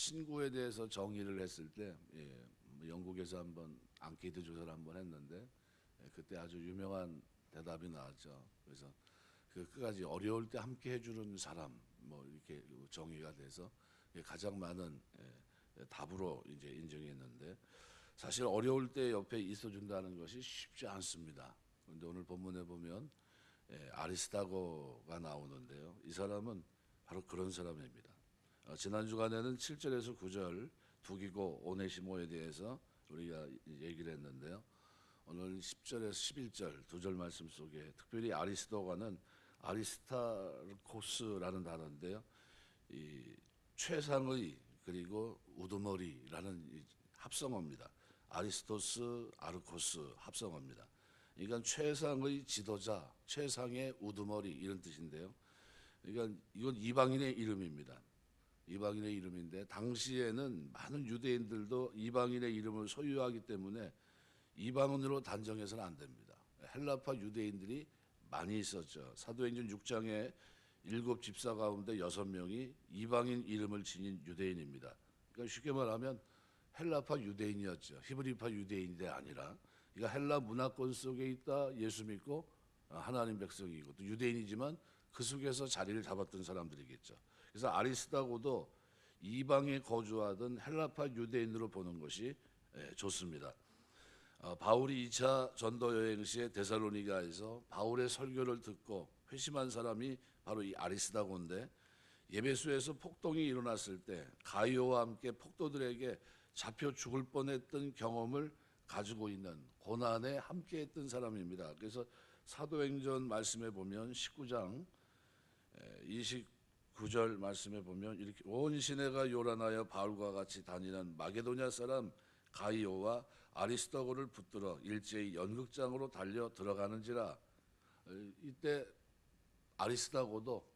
친구에 대해서 정의를 했을 때 뭐 영국에서 한번 앙케이트 조사를 한번 했는데 그때 아주 유명한 대답이 나왔죠. 그래서 그 끝까지 어려울 때 함께 해주는 사람 뭐 이렇게 정의가 돼서 가장 많은 답으로 이제 인정했는데 사실 어려울 때 옆에 있어준다는 것이 쉽지 않습니다. 그런데 오늘 본문에 보면 아리스타고가 나오는데요. 이 사람은 바로 그런 사람입니다. 지난 주간에는 7절에서 9절 두기고 오네시모에 대해서 우리가 얘기를 했는데요. 오늘 10절에서 11절 두 절 말씀 속에 특별히 아리스도가는 아리스타르코스라는 단어인데요. 이 최상의 그리고 우두머리라는 이 합성어입니다. 아리스토스, 아르코스 합성어입니다. 그러니까 최상의 지도자, 최상의 우두머리 이런 뜻인데요. 그러니까 이건 이방인의 이름입니다. 이방인의 이름인데 당시에는 많은 유대인들도 이방인의 이름을 소유하기 때문에 이방인으로 단정해서는 안 됩니다. 헬라파 유대인들이 많이 있었죠. 사도행전 6장에 7집사 가운데 6명이 이방인 이름을 지닌 유대인입니다. 그러니까 쉽게 말하면 헬라파 유대인이었죠. 히브리파 유대인이 아니라 그러니까 헬라 문화권 속에 있다 예수 믿고 하나님 백성이고 또 유대인이지만 그 속에서 자리를 잡았던 사람들이겠죠. 그래서 아리스다고도 이방에 거주하던 헬라파 유대인으로 보는 것이 좋습니다. 바울이 2차 전도 여행 시에 데살로니가에서 바울의 설교를 듣고 회심한 사람이 바로 이 아리스다고인데 예배소에서 폭동이 일어났을 때 가이오와 함께 폭도들에게 잡혀 죽을 뻔했던 경험을 가지고 있는 고난에 함께했던 사람입니다. 그래서 사도행전 말씀에 보면 19장 29절 말씀에 보면 이렇게 온 시내가 요란하여 바울과 같이 다니는 마게도냐 사람 가이오와 아리스도고를 붙들어 일제히 연극장으로 달려 들어가는지라. 이때 아리스도고도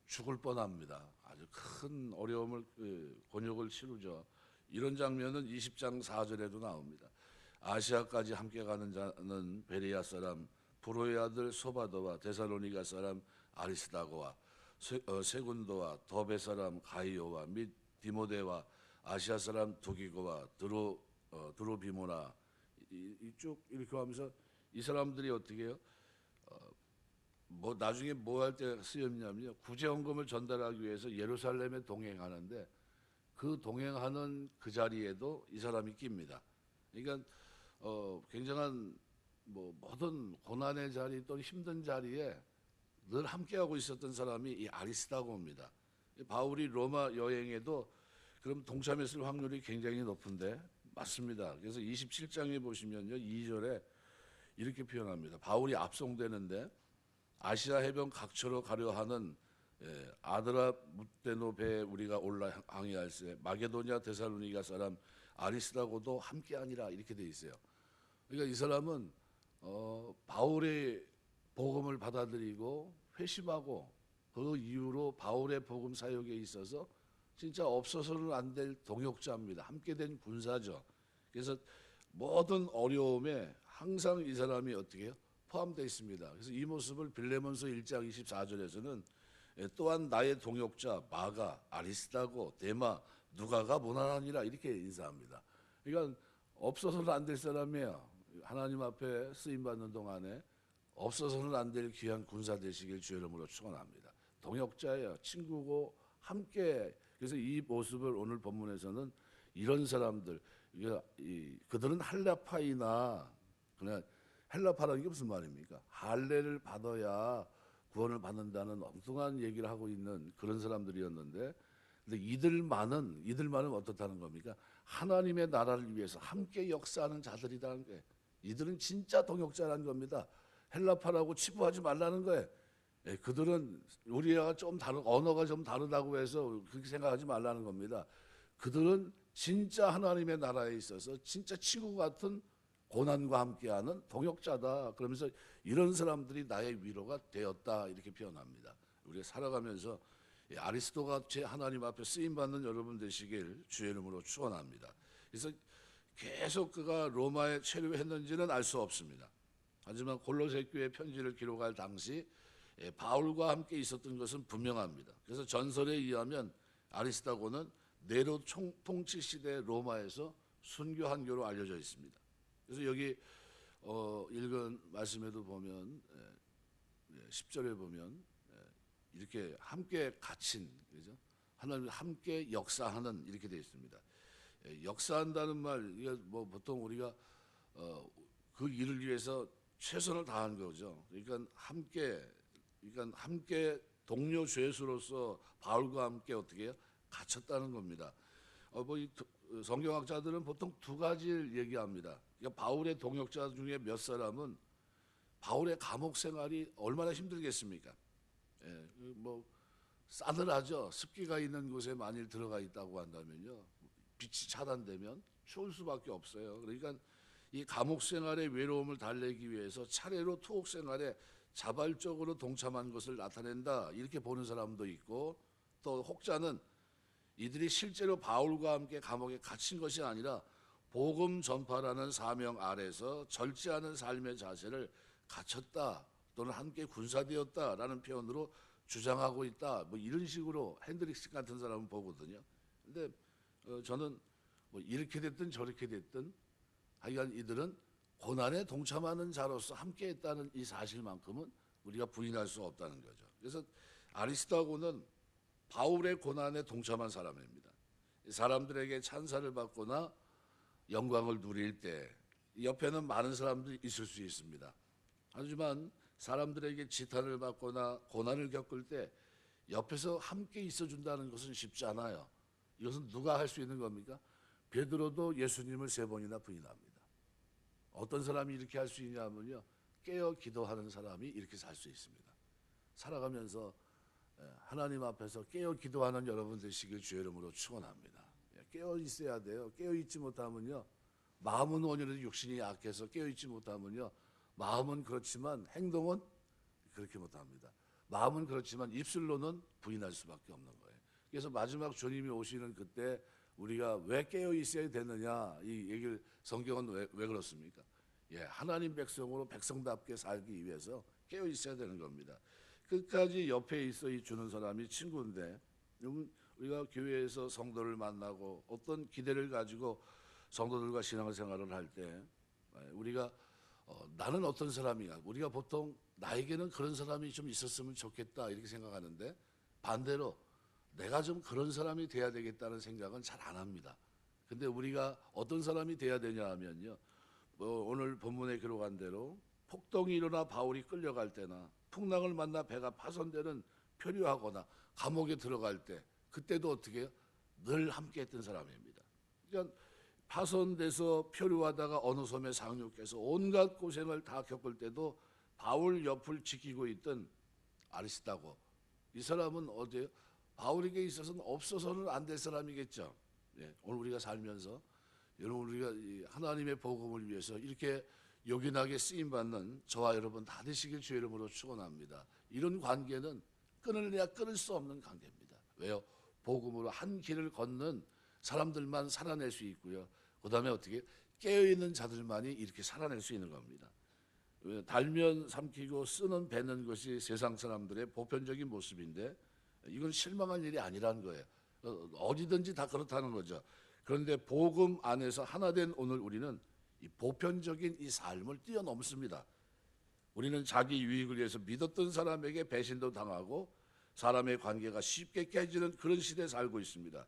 죽을 뻔합니다. 아주 큰 어려움을 곤욕을 치르죠. 이런 장면은 20장 4절에도 나옵니다. 아시아까지 함께 가는 자는 베레아 사람 브로의 아들 소바도와 데살로니가 사람 아리스다고와 세군도와 더베 사람 가이오와 및 디모데와 아시아 사람 두기고와 드로비모나 이쪽 이렇게 하면서 이 사람들이 어떻게 해요? 뭐 나중에 뭐 할 때 쓰였냐면요. 구제헌금을 전달하기 위해서 예루살렘에 동행하는데 그 동행하는 그 자리에도 이 사람이 낍니다. 그러니까 굉장한 뭐 모든 고난의 자리 또는 힘든 자리에 늘 함께하고 있었던 사람이 이 아리스다고입니다. 바울이 로마 여행에도 그럼 동참했을 확률이 굉장히 높은데 맞습니다. 그래서 27장에 보시면요. 2절에 이렇게 표현합니다. 바울이 압송되는데 아시아 해변 각처로 가려 하는 아드라 무데노 배에 우리가 올라 항해할세 마게도냐 데살로니가 사람 아리스다고도 함께하니라 이렇게 돼 있어요. 그러니까 이 사람은 바울의 복음을 받아들이고 회심하고 그 이후로 바울의 복음 사역에 있어서 진짜 없어서는 안 될 동역자입니다. 함께된 군사죠. 그래서 모든 어려움에 항상 이 사람이 어떻게 해요? 포함되어 있습니다. 그래서 이 모습을 빌레몬서 1장 24절에서는 또한 나의 동역자 마가 아리스다고 데마 누가가 무난하니라 이렇게 인사합니다. 그러니까 없어서는 안 될 사람이에요. 하나님 앞에 쓰임 받는 동안에 없어서는 안 될 귀한 군사 되시길 주의 이름으로 축원합니다. 동역자예요. 친구고 함께. 그래서 이 모습을 오늘 본문에서는 이런 사람들 그들은 헬라파이나 그냥 헬라파라는 게 무슨 말입니까? 할례를 받아야 구원을 받는다는 엉뚱한 얘기를 하고 있는 그런 사람들이었는데 근데 이들만은 어떻다는 겁니까? 하나님의 나라를 위해서 함께 역사하는 자들이라는 거예요. 이들은 진짜 동역자라는 겁니다. 헬라파라고 치부하지 말라는 거예요. 그들은 우리와 좀 언어가 좀 다르다고 해서 그렇게 생각하지 말라는 겁니다. 그들은 진짜 하나님의 나라에 있어서 진짜 친구 같은 고난과 함께하는 동역자다. 그러면서 이런 사람들이 나의 위로가 되었다 이렇게 표현합니다. 우리가 살아가면서 아리스도가 제 하나님 앞에 쓰임 받는 여러분 되시길 주의 이름으로 축원합니다. 그래서 계속 그가 로마에 체류했는지는 알 수 없습니다. 하지만 골로새 교회 편지를 기록할 당시 바울과 함께 있었던 것은 분명합니다. 그래서 전설에 의하면 아리스다고는 네로 통치 시대 로마에서 순교 한교로 알려져 있습니다. 그래서 여기 읽은 말씀에도 보면 10절에 보면 이렇게 함께 갇힌, 그죠? 하나님 함께 역사하는 이렇게 되어 있습니다. 역사한다는 말, 이게 뭐 보통 우리가 그 일을 위해서 최선을 다한 거죠. 그러니까 함께 동료 죄수로서 바울과 함께 어떻게 해요? 갇혔다는 겁니다. 성경학자들은 보통 두 가지를 얘기합니다. 그러니까 바울의 동역자 중에 몇 사람은 바울의 감옥 생활이 얼마나 힘들겠습니까? 뭐 싸늘하죠. 습기가 있는 곳에 만일 들어가 있다고 한다면요, 빛이 차단되면 추울 수밖에 없어요. 그러니까 이 감옥 생활의 외로움을 달래기 위해서 차례로 투옥 생활에 자발적으로 동참한 것을 나타낸다, 이렇게 보는 사람도 있고, 또 혹자는 이들이 실제로 바울과 함께 감옥에 갇힌 것이 아니라 복음 전파라는 사명 아래서 절제하는 삶의 자세를 갖췄다 또는 함께 군사되었다라는 표현으로 주장하고 있다, 뭐 이런 식으로 핸드릭스 같은 사람은 보거든요. 근데 저는 뭐 이렇게 됐든 저렇게 됐든 하여간 이들은 고난에 동참하는 자로서 함께했다는 이 사실만큼은 우리가 부인할 수 없다는 거죠. 그래서 아리스토고는 바울의 고난에 동참한 사람입니다. 사람들에게 찬사를 받거나 영광을 누릴 때 옆에는 많은 사람들이 있을 수 있습니다. 하지만 사람들에게 지탄을 받거나 고난을 겪을 때 옆에서 함께 있어준다는 것은 쉽지 않아요. 이것은 누가 할 수 있는 겁니까? 베드로도 예수님을 3번이나 부인합니다. 어떤 사람이 이렇게 할 수 있냐면요, 깨어 기도하는 사람이 이렇게 살 수 있습니다. 살아가면서 하나님 앞에서 깨어 기도하는 여러분 되시길 주의 이름으로 축원합니다. 깨어 있어야 돼요. 깨어 있지 못하면요, 마음은 오늘도 육신이 약해서 깨어 있지 못하면요, 마음은 그렇지만 행동은 그렇게 못합니다. 마음은 그렇지만 입술로는 부인할 수밖에 없는 거예요. 그래서 마지막 주님이 오시는 그때 우리가 왜 깨어 있어야 되느냐, 이 얘기를 성경은 왜 그렇습니까? 하나님 백성으로 백성답게 살기 위해서 깨어 있어야 되는 겁니다. 끝까지 옆에 있어 주는 사람이 친구인데, 우리가 교회에서 성도를 만나고 어떤 기대를 가지고 성도들과 신앙생활을 할 때 우리가 나는 어떤 사람이야, 우리가 보통 나에게는 그런 사람이 좀 있었으면 좋겠다 이렇게 생각하는데, 반대로 내가 좀 그런 사람이 돼야 되겠다는 생각은 잘 안 합니다. 근데 우리가 어떤 사람이 돼야 되냐 하면요, 오늘 본문에 기록한 대로 폭동이 일어나 바울이 끌려갈 때나 풍랑을 만나 배가 파손되는 표류하거나 감옥에 들어갈 때, 그때도 어떻게 해요? 늘 함께했던 사람입니다. 그러니까 파손돼서 표류하다가 어느 섬에 상륙해서 온갖 고생을 다 겪을 때도 바울 옆을 지키고 있던 아리스다고, 이 사람은 어디에요? 바울에게 있어서는 없어서는 안 될 사람이겠죠. 오늘 우리가 살면서 여러분, 우리가 하나님의 복음을 위해서 이렇게 요긴하게 쓰임받는 저와 여러분 다 되시길 주의 이름으로 축원합니다. 이런 관계는 끊을래야 끊을 수 없는 관계입니다. 왜요? 복음으로 한 길을 걷는 사람들만 살아낼 수 있고요, 그 다음에 어떻게 깨어있는 자들만이 이렇게 살아낼 수 있는 겁니다. 달면 삼키고 쓰는 뱉는 것이 세상 사람들의 보편적인 모습인데, 이건 실망할 일이 아니라는 거예요. 어디든지 다 그렇다는 거죠. 그런데 복음 안에서 하나 된 오늘 우리는 이 보편적인 이 삶을 뛰어넘습니다. 우리는 자기 유익을 위해서 믿었던 사람에게 배신도 당하고 사람의 관계가 쉽게 깨지는 그런 시대에 살고 있습니다.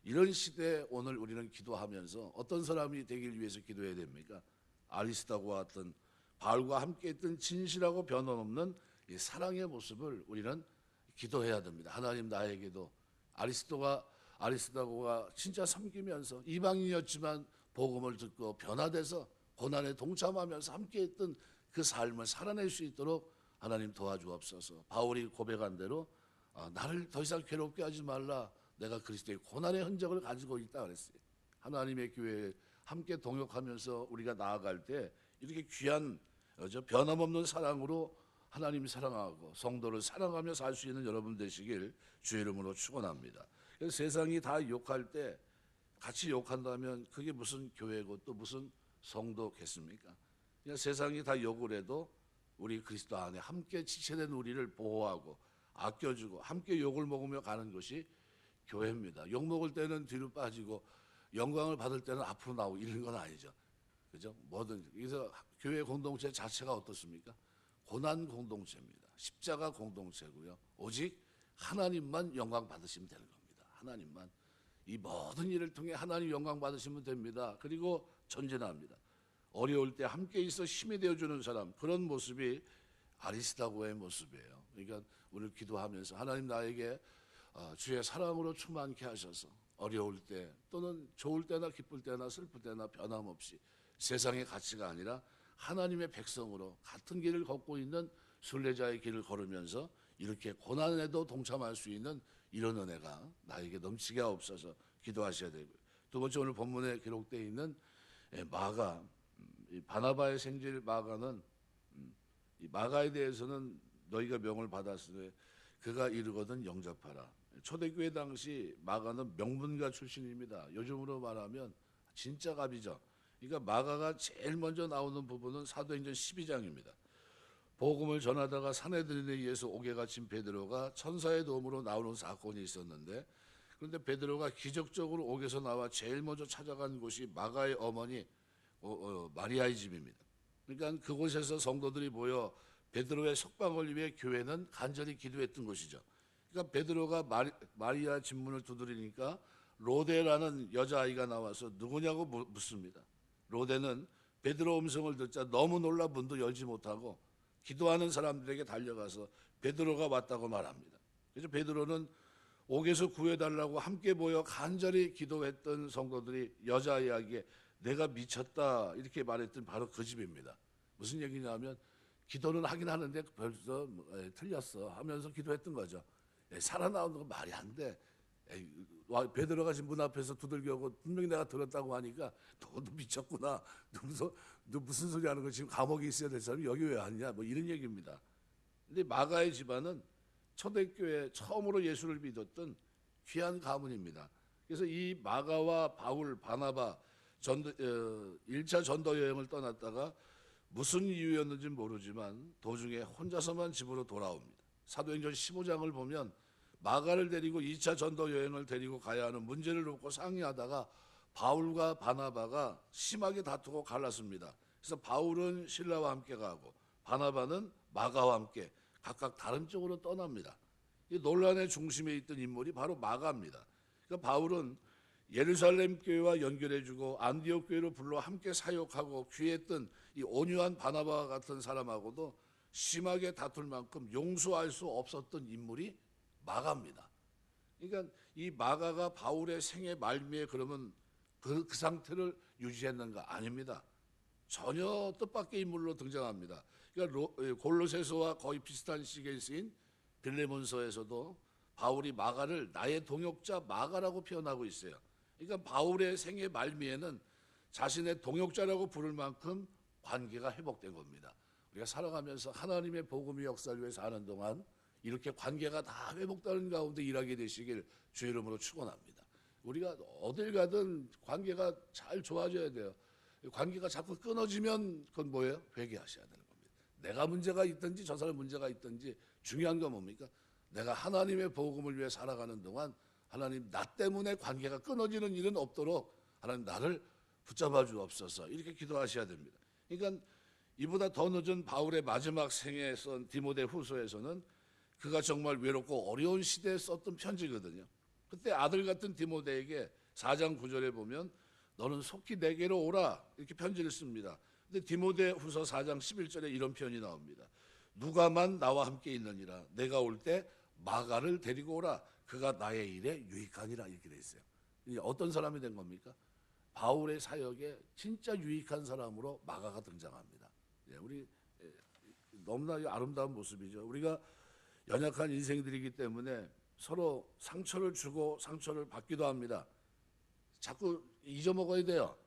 이런 시대에 오늘 우리는 기도하면서 어떤 사람이 되길 위해서 기도해야 됩니까? 아리스도와 같은 바울과 함께했던 진실하고 변함없는 이 사랑의 모습을 우리는 기도해야 됩니다. 하나님, 나에게도 아리스도가 진짜 섬기면서 이방인이었지만 복음을 듣고 변화돼서 고난에 동참하면서 함께했던 그 삶을 살아낼 수 있도록 하나님 도와주옵소서. 바울이 고백한 대로 나를 더 이상 괴롭게 하지 말라, 내가 그리스도의 고난의 흔적을 가지고 있다 그랬어요. 하나님의 교회에 함께 동역하면서 우리가 나아갈 때 이렇게 귀한 변함없는 사랑으로 하나님 사랑하고 성도를 사랑하며 살 수 있는 여러분 되시길 주의 이름으로 축원합니다. 그래서 세상이 다 욕할 때 같이 욕한다면 그게 무슨 교회고 또 무슨 성도겠습니까? 그냥 세상이 다 욕을 해도 우리 그리스도 안에 함께 지체된 우리를 보호하고 아껴주고 함께 욕을 먹으며 가는 것이 교회입니다. 욕 먹을 때는 뒤로 빠지고 영광을 받을 때는 앞으로 나오고 이런 건 아니죠. 그죠? 뭐든 그래서 교회 공동체 자체가 어떻습니까? 고난 공동체입니다. 십자가 공동체고요. 오직 하나님만 영광 받으시면 되는 겁니다. 하나님만 이 모든 일을 통해 하나님 영광 받으시면 됩니다. 그리고 전진합니다. 어려울 때 함께 있어 힘이 되어주는 사람, 그런 모습이 아리스다고의 모습이에요. 그러니까 오늘 기도하면서 하나님 나에게 주의 사랑으로 충만케 하셔서 어려울 때 또는 좋을 때나 기쁠 때나 슬플 때나 변함없이 세상의 가치가 아니라 하나님의 백성으로 같은 길을 걷고 있는 순례자의 길을 걸으면서 이렇게 고난에도 동참할 수 있는 이런 은혜가 나에게 넘치게 하옵소서 기도하셔야 되고요. 두 번째, 오늘 본문에 기록되어 있는 마가, 이 바나바의 생질 마가는 이 마가에 대해서는 너희가 명을 받았으되 그가 이르거든 영접하라. 초대교회 당시 마가는 명문가 출신입니다. 요즘으로 말하면 진짜 갑이죠. 그러니까 마가가 제일 먼저 나오는 부분은 사도행전 12장입니다. 복음을 전하다가 사내들인에 의해서 옥에 갇힌 베드로가 천사의 도움으로 나오는 사건이 있었는데, 그런데 베드로가 기적적으로 옥에서 나와 제일 먼저 찾아간 곳이 마가의 어머니 마리아의 집입니다. 그러니까 그곳에서 성도들이 모여 베드로의 석방을 위해 교회는 간절히 기도했던 것이죠. 그러니까 베드로가 마리아 집 문을 두드리니까 로데라는 여자아이가 나와서 누구냐고 묻습니다. 로데는 베드로 음성을 듣자 너무 놀라 문도 열지 못하고 기도하는 사람들에게 달려가서 베드로가 왔다고 말합니다. 그래서 베드로는 옥에서 구해달라고 함께 모여 간절히 기도했던 성도들이 여자아이에게 내가 미쳤다 이렇게 말했던 바로 그 집입니다. 무슨 얘기냐면 기도는 하긴 하는데 벌써 틀렸어 하면서 기도했던 거죠. 살아나오는 건 말이 안 돼. 베드로가 지금 문 앞에서 두들겨오고 분명히 내가 들었다고 하니까 너도 미쳤구나. 너 무슨 소리 하는 거, 지금 감옥에 있어야 될 사람이 여기 왜 왔냐, 뭐 이런 얘기입니다. 근데 마가의 집안은 초대교회 처음으로 예수를 믿었던 귀한 가문입니다. 그래서 이 마가와 바울, 바나바 1차 전도 여행을 떠났다가 무슨 이유였는지 모르지만 도중에 혼자서만 집으로 돌아옵니다. 사도행전 15장을 보면 마가를 데리고 2차 전도 여행을 데리고 가야 하는 문제를 놓고 상의하다가 바울과 바나바가 심하게 다투고 갈랐습니다. 그래서 바울은 실라와 함께 가고 바나바는 마가와 함께 각각 다른 쪽으로 떠납니다. 이 논란의 중심에 있던 인물이 바로 마가입니다. 그러니까 바울은 예루살렘 교회와 연결해주고 안디옥 교회로 불러 함께 사역하고 귀했던 이 온유한 바나바와 같은 사람하고도 심하게 다툴 만큼 용서할 수 없었던 인물이 마가입니다. 그러니까 이 마가가 바울의 생애 말미에 그러면 그 상태를 유지했는가? 아닙니다. 전혀 뜻밖의 인물로 등장합니다. 그러니까 골로새서와 거의 비슷한 시기에 쓰인 빌레몬서에서도 바울이 마가를 나의 동역자 마가라고 표현하고 있어요. 그러니까 바울의 생애 말미에는 자신의 동역자라고 부를 만큼 관계가 회복된 겁니다. 우리가 살아가면서 하나님의 복음의 역사를 위해 사는 동안 이렇게 관계가 다 회복되는 가운데 일하게 되시길 주의 이름으로 축원합니다. 우리가 어딜 가든 관계가 잘 좋아져야 돼요. 관계가 자꾸 끊어지면 그건 뭐예요? 회개하셔야 되는 겁니다. 내가 문제가 있든지 저 사람 문제가 있든지 중요한 건 뭡니까? 내가 하나님의 복음을 위해 살아가는 동안 하나님 나 때문에 관계가 끊어지는 일은 없도록 하나님 나를 붙잡아 주옵소서 이렇게 기도하셔야 됩니다. 그러니까 이보다 더 늦은 바울의 마지막 생에 쓴 디모데 후서에서는 그가 정말 외롭고 어려운 시대에 썼던 편지거든요. 그때 아들 같은 디모데에게 4장 9절에 보면 너는 속히 내게로 오라 이렇게 편지를 씁니다. 근데 디모데 후서 4장 11절에 이런 표현이 나옵니다. 누가만 나와 함께 있느니라 내가 올 때 마가를 데리고 오라 그가 나의 일에 유익하니라 이렇게 돼 있어요. 어떤 사람이 된 겁니까? 바울의 사역에 진짜 유익한 사람으로 마가가 등장합니다. 우리 너무나 아름다운 모습이죠. 우리가 연약한 인생들이기 때문에 서로 상처를 주고 상처를 받기도 합니다. 자꾸 잊어먹어야 돼요.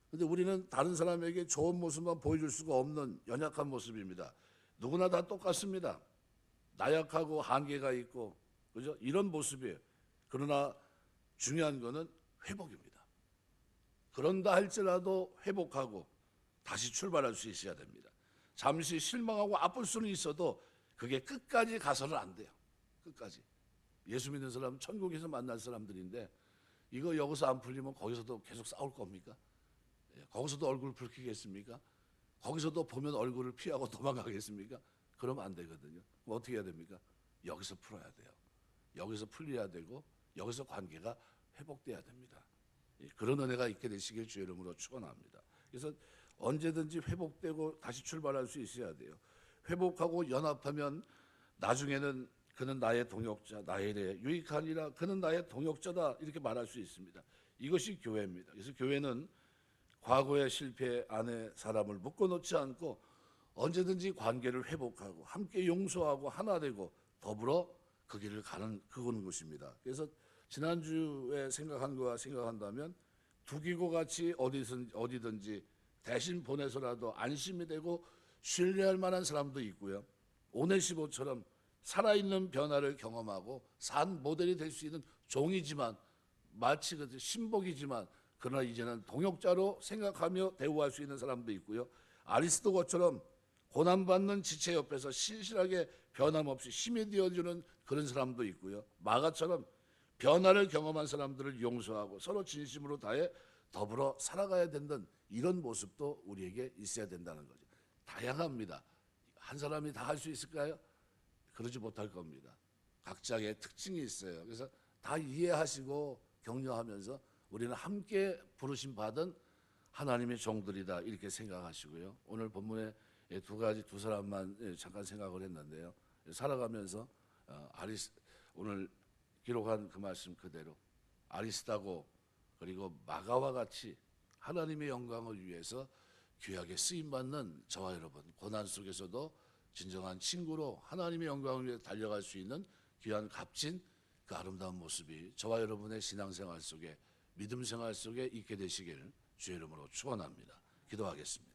근데 우리는 다른 사람에게 좋은 모습만 보여줄 수가 없는 연약한 모습입니다. 누구나 다 똑같습니다. 나약하고 한계가 있고, 그죠? 이런 모습이에요. 그러나 중요한 거는 회복입니다. 그런다 할지라도 회복하고 다시 출발할 수 있어야 됩니다. 잠시 실망하고 아플 수는 있어도 그게 끝까지 가서는 안 돼요. 끝까지. 예수 믿는 사람은 천국에서 만날 사람들인데 이거 여기서 안 풀리면 거기서도 계속 싸울 겁니까? 거기서도 얼굴 붉히겠습니까? 거기서도 보면 얼굴을 피하고 도망가겠습니까? 그러면 안 되거든요. 그럼 어떻게 해야 됩니까? 여기서 풀어야 돼요. 여기서 풀려야 되고 여기서 관계가 회복돼야 됩니다. 그런 은혜가 있게 되시길 주의 이름으로 축원합니다. 그래서 언제든지 회복되고 다시 출발할 수 있어야 돼요. 회복하고 연합하면 나중에는 그는 나의 동역자, 나의 일에 유익하니라, 그는 나의 동역자다, 이렇게 말할 수 있습니다. 이것이 교회입니다. 그래서 교회는 과거의 실패 안에 사람을 묶어놓지 않고 언제든지 관계를 회복하고 함께 용서하고 하나 되고 더불어 그 길을 그거는 것입니다. 그래서 지난주에 생각한 거와 생각한다면 두기고 같이 어디든지 대신 보내서라도 안심이 되고 신뢰할 만한 사람도 있고요. 오네시모처럼 살아있는 변화를 경험하고 산 모델이 될 수 있는 종이지만 마치 그 신복이지만 그러나 이제는 동역자로 생각하며 대우할 수 있는 사람도 있고요. 아리스토거처럼 고난받는 지체 옆에서 신실하게 변함없이 힘이 되어주는 그런 사람도 있고요. 마가처럼 변화를 경험한 사람들을 용서하고 서로 진심으로 다해 더불어 살아가야 된다는 이런 모습도 우리에게 있어야 된다는 거죠. 다양합니다. 한 사람이 다 할 수 있을까요? 그러지 못할 겁니다. 각자의 특징이 있어요. 그래서 다 이해하시고 격려하면서 우리는 함께 부르심 받은 하나님의 종들이다, 이렇게 생각하시고요. 오늘 본문에 두 사람만 잠깐 생각을 했는데요. 살아가면서 오늘 기록한 그 말씀 그대로 아리스다고 그리고 마가와 같이 하나님의 영광을 위해서 귀하게 쓰임받는 저와 여러분, 고난 속에서도 진정한 친구로 하나님의 영광을 위해 달려갈 수 있는 귀한 값진 그 아름다운 모습이 저와 여러분의 신앙생활 속에, 믿음 생활 속에 있게 되시길 주의 이름으로 축원합니다. 기도하겠습니다.